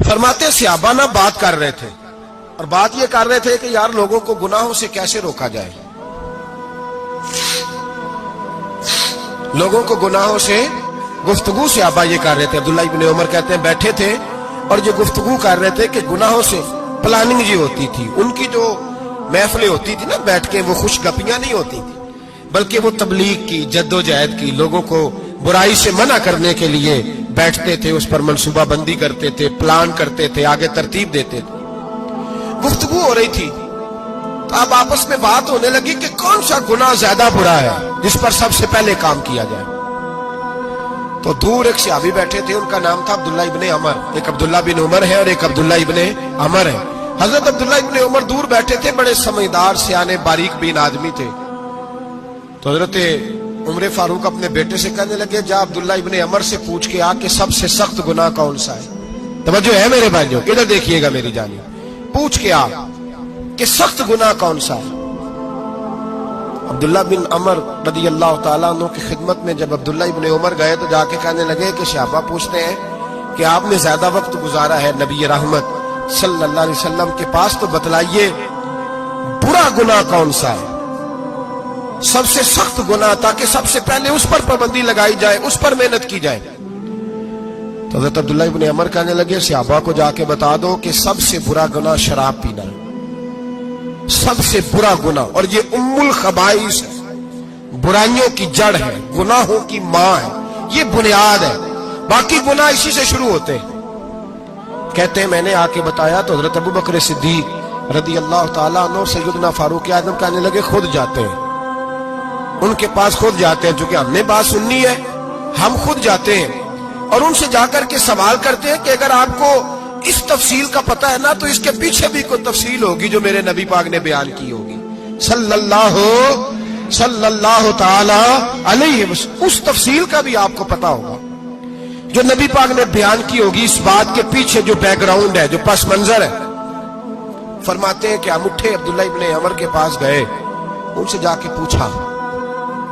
فرماتے صحابہ نہ بات کر رہے تھے اور بات یہ کر رہے تھے کہ یار لوگوں کو گناہوں سے کیسے روکا جائے، لوگوں کو گناہوں سے گفتگو صحابہ یہ کر رہے تھے۔ عبداللہ ابن عمر کہتے ہیں بیٹھے تھے اور یہ گفتگو کر رہے تھے کہ گناہوں سے پلاننگ جی ہوتی تھی، ان کی جو محفلیں ہوتی تھی نا بیٹھ کے، وہ خوش گپیاں نہیں ہوتی تھی بلکہ وہ تبلیغ کی، جدوجہد کی، لوگوں کو برائی سے منع کرنے کے لیے بیٹھتے تھے، اس پر منصوبہ بندی کرتے تھے، پلان کرتے تھے، آگے ترتیب دیتے تھے۔ گفتگو ہو رہی تھی تو اب آپس میں بات ہونے لگی کہ کون سا گناہ زیادہ برا ہے جس پر سب سے پہلے کام کیا جائے۔ تو دور ایک صحابی بیٹھے تھے، ان کا نام تھا عبداللہ ابن عمر، ایک عبداللہ بن عمر ہے اور ایک عبداللہ ابن عمر ہے۔ حضرت عبداللہ ابن عمر دور بیٹھے تھے، بڑے سمجھدار سیانے باریک بین آدمی تھے۔ تو حضرت عمر فاروق اپنے بیٹے سے کہنے لگے جا عبداللہ ابن عمر سے پوچھ کے آ کہ سب سے سخت گناہ کون سا ہے۔ توجہ ہے میرے بھائیوں، ادھر دیکھیے گا میری جانب، پوچھ کے آ کہ سخت گناہ کون سا ہے۔ عبداللہ بن عمر رضی اللہ تعالیٰ عنہ کی خدمت میں جب عبداللہ ابن عمر گئے تو جا کے کہنے لگے کہ صحابہ پوچھتے ہیں کہ آپ نے زیادہ وقت گزارا ہے نبی رحمت صلی اللہ علیہ وسلم کے پاس، تو بتلائیے برا گناہ کون سا ہے، سب سے سخت گناہ، تاکہ سب سے پہلے اس پر پابندی لگائی جائے، اس پر محنت کی جائے۔ تو حضرت عبداللہ ابن عمر کہنے لگے صحابہ کو جا کے بتا دو کہ سب سے برا گناہ شراب پینا ہے، سب سے برا گناہ، اور یہ ام الخبائث ہے، برائیوں کی جڑ ہے، گناہوں کی ماں ہے، یہ بنیاد ہے، باقی گناہ اسی سے شروع ہوتے ہیں۔ کہتے ہیں میں نے آ کے بتایا تو حضرت ابو بکر صدیق رضی اللہ تعالیٰ عنہ سیدنا فاروق اعظم کہنے لگے خود جاتے ہیں، ان کے پاس خود جاتے ہیں، چونکہ ہم نے بات سننی ہے ہم خود جاتے ہیں اور ان سے جا کر کے سوال کرتے ہیں کہ اگر آپ کو اس تفصیل کا پتہ ہے نا تو اس کے پیچھے بھی کوئی تفصیل ہوگی جو میرے نبی پاک نے بیان کی ہوگی صلی اللہ تعالی علیہ وسلم، اس تفصیل کا بھی آپ کو پتہ ہوگا جو نبی پاک نے بیان کی ہوگی، اس بات کے پیچھے جو بیک گراؤنڈ ہے، جو پس منظر ہے۔ فرماتے ہیں کہ ہم اٹھے، عبداللہ ابن عمر کے پاس گئے، ان سے جا کے پوچھا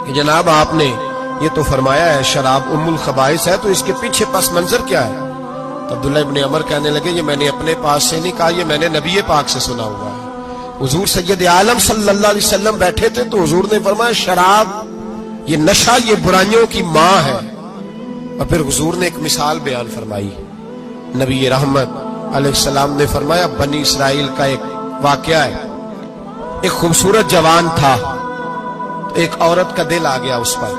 کہ جناب آپ نے یہ تو فرمایا ہے شراب ام الخبائث ہے، تو اس کے پیچھے پس منظر کیا ہے؟ تو عبداللہ ابن عمر کہنے لگے یہ میں نے اپنے پاس سے نہیں کہا، یہ میں نے نبی پاک سے سنا ہوا ہے۔ حضور سید عالم صلی اللہ علیہ وسلم بیٹھے تھے تو حضور نے فرمایا شراب، یہ نشہ، یہ برائیوں کی ماں ہے۔ اور پھر حضور نے ایک مثال بیان فرمائی، نبی رحمت علیہ السلام نے فرمایا بنی اسرائیل کا ایک واقعہ ہے، ایک خوبصورت جوان تھا، ایک عورت کا دل آ گیا اس پر۔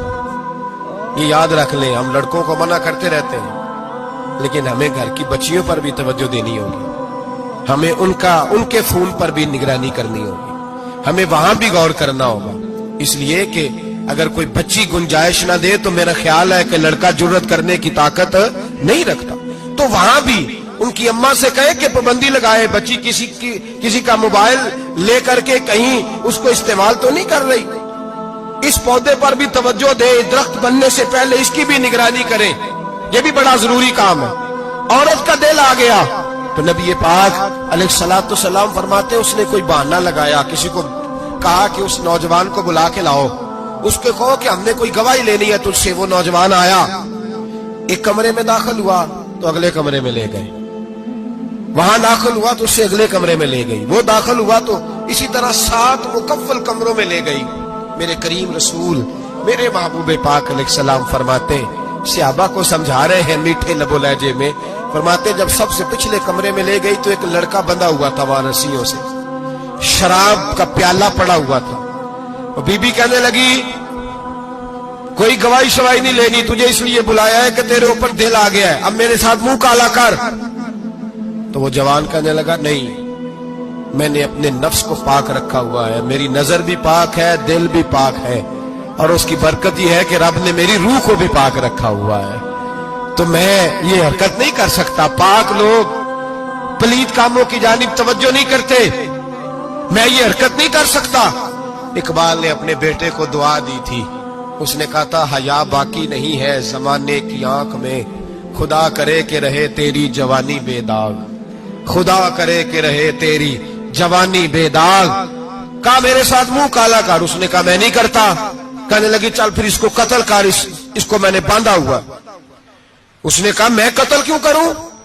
یہ یاد رکھ لیں، ہم لڑکوں کو منع کرتے رہتے ہیں لیکن ہمیں گھر کی بچیوں پر بھی توجہ دینی ہوگی، ہمیں ان کے فون پر بھی نگرانی کرنی ہوگی، ہمیں وہاں بھی غور کرنا ہوگا، اس لیے کہ اگر کوئی بچی گنجائش نہ دے تو میرا خیال ہے کہ لڑکا جرت کرنے کی طاقت نہیں رکھتا۔ تو وہاں بھی ان کی اماں سے کہے کہ پابندی لگائے، بچی کسی کا موبائل لے کر کے کہیں اس کو استعمال تو نہیں کر رہی، اس پودے پر بھی توجہ دے، درخت بننے سے پہلے اس کی بھی نگرانی کرے، یہ بھی بڑا ضروری کام ہے۔ عورت کا دل آ گیا تو نبی پاک علیہ الصلوۃ والسلام فرماتے اس نے کوئی بہانہ لگایا، کسی کو کہا کہ اس نوجوان کو بلا کے لاؤ، اس کے کہو کہ ہم نے کوئی گواہی لینی ہے تجھ سے۔ وہ نوجوان آیا، ایک کمرے میں داخل ہوا تو اگلے کمرے میں لے گئے، وہاں داخل ہوا تو اس سے اگلے کمرے میں لے گئی، وہ داخل ہوا تو اسی طرح 7 مکفل کمروں میں لے گئی۔ میرے کریم رسول میرے محبوب پاک علیہ السلام فرماتے، صحابہ کو سمجھا رہے ہیں میٹھے لب و لہجے میں، فرماتے جب سب سے پچھلے کمرے میں لے گئی تو ایک لڑکا بندھا ہوا تھا وہاں رسیوں سے، شراب کا پیالہ پڑا ہوا تھا۔ بی بی کہنے لگی کوئی گواہی شواہی نہیں لینی، تجھے اس لیے بلایا ہے کہ تیرے اوپر دل آ گیا ہے، اب میرے ساتھ منہ کالا کر۔ تو وہ جوان کہنے لگا نہیں، میں نے اپنے نفس کو پاک رکھا ہوا ہے، میری نظر بھی پاک ہے، دل بھی پاک ہے، اور اس کی برکت یہ ہے کہ رب نے میری روح کو بھی پاک رکھا ہوا ہے، تو میں یہ حرکت نہیں کر سکتا۔ پاک لوگ پلید کاموں کی جانب توجہ نہیں کرتے، میں یہ حرکت نہیں کر سکتا۔ اقبال نے اپنے بیٹے کو دعا دی تھی، اس نے کہا تھا حیا باقی نہیں ہے زمانے کی آنکھ میں، خدا کرے کہ رہے تیری جوانی بے داغ، خدا کرے کہ رہے تیری جوانی بے داغ۔ کہا میرے ساتھ منہ کالا کر، اس نے کہا میں نہیں کرتا۔ کہنے لگی چل پھر اس کو قتل کر، اس کو میں نے باندھا ہوا۔ اس نے کہا میں قتل کیوں کروں؟